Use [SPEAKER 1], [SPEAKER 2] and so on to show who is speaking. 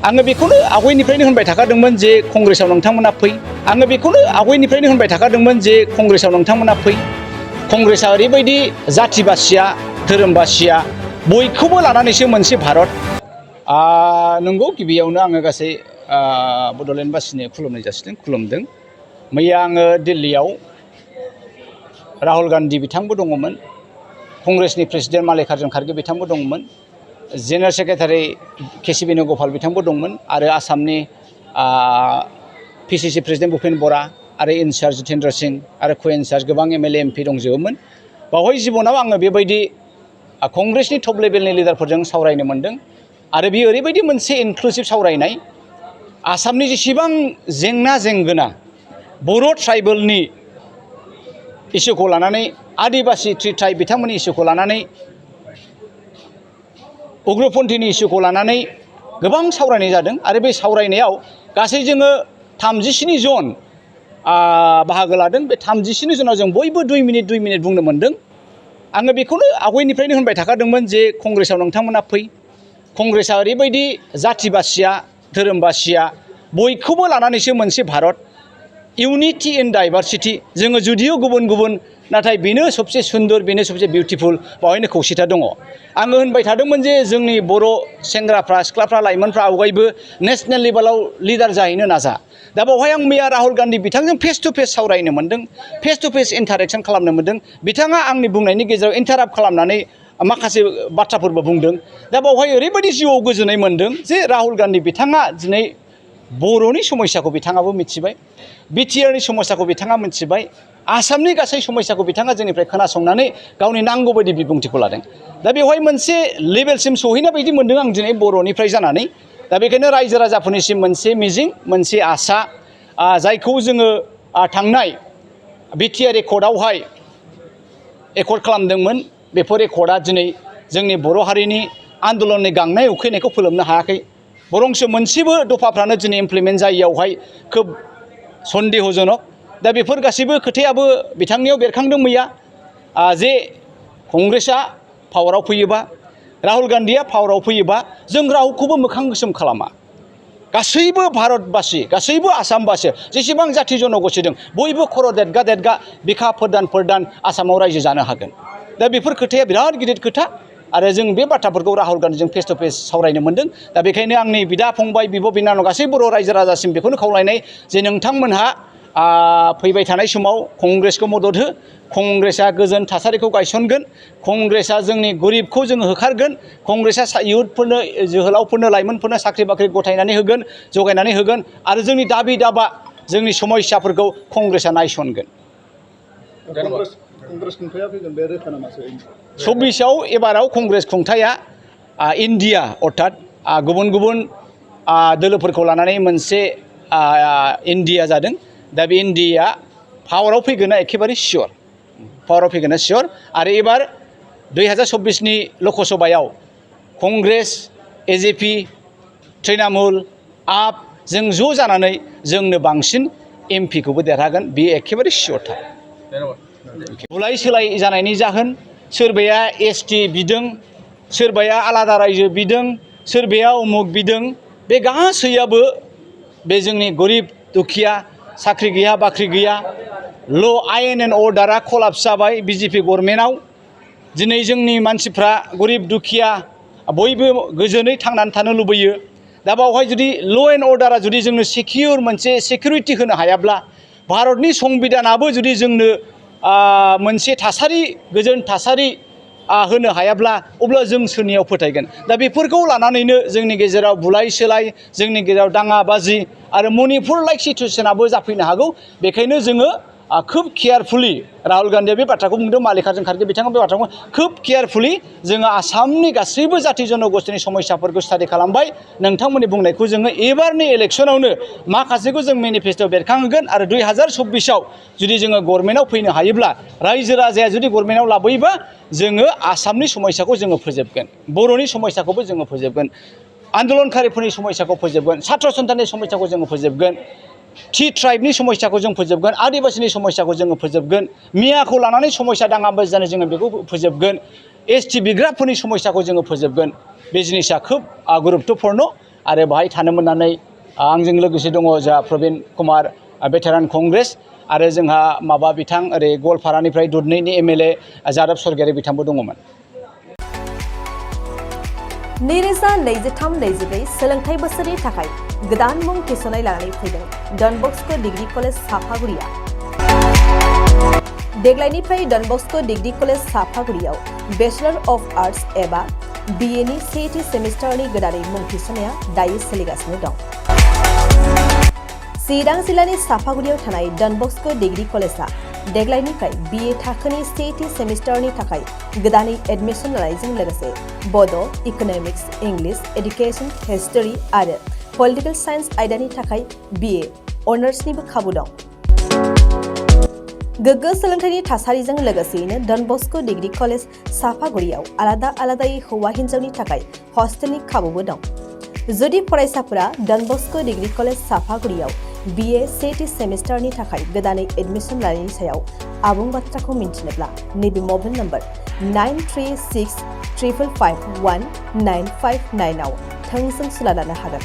[SPEAKER 1] आङो बेखौनो आवगायनिफ्रायनो होनबाय थाखादोंमोन जे कंग्रेसाव नोंथांमोना फै आङो बेखौनो आवगायनिफ्रायनो होनबाय थाखादोंमोन जे कंग्रेसाव नोंथांमोना फै कंग्रेसा ओरैबायदि जाथि बासिया धोरोम बासिया बयखौबो लानानैसो मोनसे भारत नंगौ गिबियावनो आङो गासै बड'लेण्डबासिनो खुलुमनाय जासिदों खुलुमदों मैया आङो दिल्लीयाव राहुल गान्धी बिथांबो दङमोन कंग्रेसनि प्रेसिडेन्ट माल्लिकार्जुन खारगे बिथांबो दङमोन जेनेरेल सेक्रेटारि केसि वेणुगपाल बिथांबो दंमोन आरो आसामनि पिसिसि प्रेसिडेन्ट भुपेन बरा आरो इनचार्ज जितेन्द्र सिंह आरो को इनचार्ज गोबां एमएलए एमपि दंजोबोमोन बावहाय जिबनाव आङो बेबायदि कंग्रेसनि टप लेभेलनि लिडारफोरजों सावरायनो मोनदों आरो बेयो ओरैबायदि मोनसे इनक्लुसिभ सावरायनाय आसामनि जेसेबां जेंना जेंगोना बर' ट्राइबेलनि इस्युखौ लानानै आदिबासि ट्राइब बिथांमोननि इस्युखौ लानानै उग्रपन्थीनि इस्युखौ लानानै गोबां सावरायनाय जादों आरो बे सावरायनायाव गासै जोङो 37 जन बाहागो लादों बे 37 जनाव जों बयबो 2 मिनिट बुंनो मोनदों आङो बेखौनो आवगायनिफ्रायनो होनबाय थाखादोंमोन जे कंग्रेसाव नोंथांमोना फै कंग्रेसा ओरैबायदि जाथि बासिया धोरोम बासिया बयखौबो लानानैसो मोनसे भारत इउनिटि इन डाइभारसिटि जोङो जुदियो गुबुन गुबुन नाथाय बेनो सबसे सुन्दर बेनो सबसे बिउटिफुल बावहायनो खौसेथा दङ आङो होनबाय थादोंमोन जे जोंनि बर' सेंग्राफ्रा सिख्लाफ्रा लाइमोनफ्रा आवगायबो नेशनेल लेभेलाव लिडार जाहैनो नाजा दा बावहाय आं मैया राहुल गान्धी बिथांजों फेस टु फेस सावरायनो मोन्दों फेस टु फेस इन्टारेक्सन खालामनो मोन्दों बिथाङा आंनि बुंनायनि गेजेराव इन्टाराप्ट खालामनानै माखासे बाथ्राफोरबो बुंदों दा बावहाय ओरैबायदि जिउआव गोजोननाय मोन्दों जे राहुल गान्धी बिथाङा दिनै बर'नि समस्याखौ बिथाङाबो मिथिबाय बिटिआरनि समस्याखौ बिथाङा मिथिबाय आसामनि गासै समस्याखौ बिथाङा जोंनिफ्राय खोनासंनानै गावनि नांगौ बायदि बिबुंथिखौ लादों दा बेवहाय मोनसे लेभेलसिम सहैनाय बायदि मोन्दों आं दिनै बर'निफ्राय जानानै दा बेखायनो रायजो राजाफोरनिसिम मोनसे मिजिं मोनसे आसा जायखौ जोङो थांनाय बिटिआर एकर्डआवहाय एकर्ड खालामदोंमोन बेफोर एकर्डआ दिनै जोंनि बर' हारिनि आन्दलननि गांनाय उखैनायखौ फोलोमनो हायाखै बरंसो मोनसेबो दफाफ्रानो दिनै इमप्लिमेन्ट जायियावहाय खोब सन्देहजनक दा बेफोर गासैबो खोथायाबो बिथांनियाव बेरखांदों मैया जे कंग्रेसआ पावाराव फैयोबा राहुल गान्धीया पावाराव फैयोबा जों रावखौबो मोखां गोसोम खालामा गासैबो भारतबासि गासैबो आसामबासि जेसेबां जाथि जन'गोष्ठी दं बयबो खर' देदगा बिखा फोरदान आसामाव रायजो जानो हागोन दा बेफोर खोथाया बिराद गिदिर खोथा आरो जों बे बाथ्राफोरखौ राहुल गान्धीजों फेस टु फेस सावरायनो मोन्दों दा बेखायनो आंनि बिदा फंबाय बिब' बिनानाव गासै बर' रायजो राजासिम बेखौनो खावलायनाय जे नोंथांमोनहा फैबाय थानाय समाव कंग्रेसखौ मदद हो कंग्रेसआ गोजोन थासारिखौ गायसनगोन कंग्रेसआ जोंनि गरिबखौ जोङो होखारगोन कंग्रेसआ इयुथफोरनो जोहोलावफोरनो लाइमोनफोरनो साख्रि बाख्रि गथायनानै होगोन जगायनानै होगोन आरो जोंनि दाबि दाबा जोंनि समस्याफोरखौ कंग्रेसआ नायसनगोन
[SPEAKER 2] कंग्रेस खुंथाया फैगोन बे रोखा नामासो
[SPEAKER 1] 24आव एबाराव कंग्रेस खुंथाया इन्डिया अर्थात गुबुन गुबुन दोलोफोरखौ लानानै मोनसे इन्डिया जादों दा बे इन्डिया पावाराव फैगोना एखेबारे सियर पावाराव फैगोना सियर आरो एबार 2024नि लकसभायाव कंग्रेस एजेपि तृणमूल आप जों ज' जानानै जोंनो बांसिन एमपिखौबो देरहागोन बेयो एखेबारे सियरथार बुलाय सोलाय जानायनि जाहोन सोरबाया एसटि बिदों सोरबाया आलादा रायजो बिदों सोरबाया उमुक बिदों बे गासैयाबो बे जोंनि गरिब दुखिया साख्रि गैया बाख्रि गैया ल' आयेन एन्ड अर्डारा कलाप्स जाबाय बिजेपि गभर्नमेन्टआव दिनै जोंनि मानसिफ्रा गरिब दुखिया बयबो गोजोनै थांनानै थानो लुबैयो दा बावहाय जुदि ल' एन्ड अर्डारा जुदि जोंनो सिकिउर मोनसे सिकिउरिटि होनो हायाब्ला भारतनि संबिधानाबो जुदि जोंनो मोनसे थासारि गोजोन थासारि होनो हायाब्ला अब्ला जों सोरनियाव फोथायगोन दा बेफोरखौ लानानैनो जोंनि गेजेराव बुलाय सोलाय जोंनि गेजेराव दाङाबाजि आरो मणिपुर लाइक सिटुवेसनाबो जाफैनो हागौ बेखायनो जोङो खोब केयारफुलि राहुल गान्धीया बे बाथ्राखौ बुंदों माल्लिकार्जुन खारगे बिथाङा बे बाथ्राखौ खोब केयारफुलि जोङो आसामनि गासैबो जाथि जन'गोष्ठीनि समस्याफोरखौ स्टाडि खालामबाय नोंथांमोननि बुंनायखौ जोङो एबारनि इलेक्सनावनो माखासेखौ जों मेनिफेस्ट'आव बेरखांहोगोन आरो 2024आव जुदि जोङो गभर्नमेन्टआव फैनो हायोब्ला रायजो राजाया जुदि गभर्नमेन्टआव लाबोयोबा जोङो आसामनि समस्याखौ जोङो फोजोबगोन बर'नि समस्याखौबो जोङो फोजोबगोन आन्दलनकारिफोरनि समस्याखौ फोजोबगोन सात्र सन्थाननि समस्याखौ जोङो फोजोबगोन टि ट्राइबनि समस्याखौ जों फोजोबगोन आदिबासिनि समस्याखौ जोङो फोजोबगोन मियाखौ लानानै समस्या दाङाबाजि जानाय जोङो बेखौ फोजोबगोन एसटि बिग्राफोरनि समस्याखौ जोङो फोजोबगोन बे जिनिसा खोब गुरुत्वपूर्ण आरो बाहाय थानो मोननानै आंजों लोगोसे दङ जोंहा प्रबिन कुमार भेटेरान कंग्रेस आरो जोंहा बिथां ओरै गवालपारानिफ्राय दुधनैनि MLA जादब सरगियारि बिथांबो दङमोन।
[SPEAKER 3] 2023-24 सोलोंथाइ बोसोरनि थाखाय गोदान मुं थिसननाय लानानै फैदों डन बस्क' डिग्री कलेज साफागुरिया। देग्लायनिफ्राय डन बस्क' डिग्री कलेज साफागुरियाव बेचलर अफ आर्ट्स एबा BA नि सेथि सेमिस्टारनि गोदानै मुं थिसननाया दायो सोलिगासिनो दं। चिरां जिल्लानि साफागुरियाव थानाय डन बस्क' डिग्री कलेजआ देग्लायनिफ्राय BA थाखोनि सेथि सेमिस्टारनि थाखाय गोदानै एडमिशन लानायजों लोगोसे बड', इक'नमिक्स, इंलिश, एडुकेशन, हिस्टरी आरो पलिटिकल साइन्स आयदानि थाखाय BA अनार्सनिबो खाबु दं। गोग्गो सोलोंथाइनि थासारिजों लोगोसेयैनो डन बस्क' डिग्री कलेज साफागुरियाव आलादायै हौवा हिन्जावनि थाखाय हस्टेलनि खाबुबो दं। जुदि फरायसाफोरा डन बस्क' डिग्री कलेज साफागुरियाव BA सेथि सेमिस्टारनि थाखाय गोदानै एडमिशन लानायनि सायाव आबुं बाथ्राखौ मिन्थिनोब्ला नैबे मबाइल नम्बर 9365519559 आव थोंजों सुला लानो हागोन।